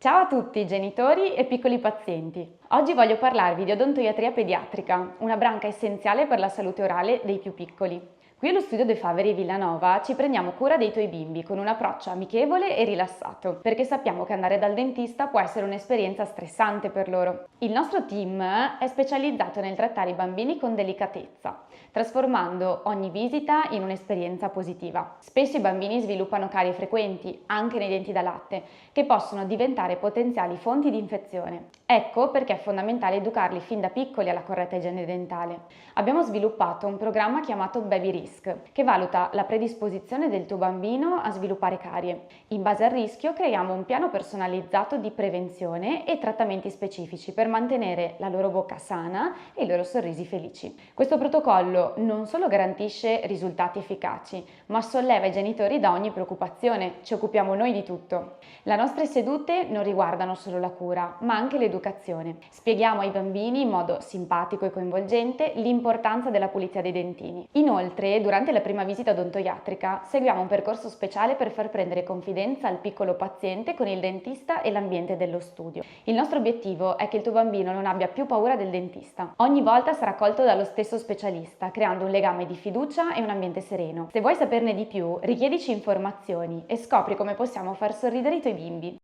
Ciao a tutti genitori e piccoli pazienti. Oggi voglio parlarvi di odontoiatria pediatrica, una branca essenziale per la salute orale dei più piccoli. Qui allo studio De Faveri Villanova ci prendiamo cura dei tuoi bimbi con un approccio amichevole e rilassato, perché sappiamo che andare dal dentista può essere un'esperienza stressante per loro. Il nostro team è specializzato nel trattare i bambini con delicatezza, trasformando ogni visita in un'esperienza positiva. Spesso i bambini sviluppano carie frequenti, anche nei denti da latte, che possono diventare potenziali fonti di infezione. Ecco perché è fondamentale educarli fin da piccoli alla corretta igiene dentale. Abbiamo sviluppato un programma chiamato Baby Risk, che valuta la predisposizione del tuo bambino a sviluppare carie. In base al rischio creiamo un piano personalizzato di prevenzione e trattamenti specifici per mantenere la loro bocca sana e i loro sorrisi felici. Questo protocollo non solo garantisce risultati efficaci, ma solleva i genitori da ogni preoccupazione. Ci occupiamo noi di tutto. Le nostre sedute non riguardano solo la cura, ma anche l'educazione. Spieghiamo ai bambini in modo simpatico e coinvolgente l'importanza della pulizia dei dentini. Inoltre, durante la prima visita odontoiatrica, seguiamo un percorso speciale per far prendere confidenza al piccolo paziente con il dentista e l'ambiente dello studio. Il nostro obiettivo è che il tuo bambino non abbia più paura del dentista. Ogni volta sarà accolto dallo stesso specialista, creando un legame di fiducia e un ambiente sereno. Se vuoi saperne di più, richiedici informazioni e scopri come possiamo far sorridere i tuoi bimbi.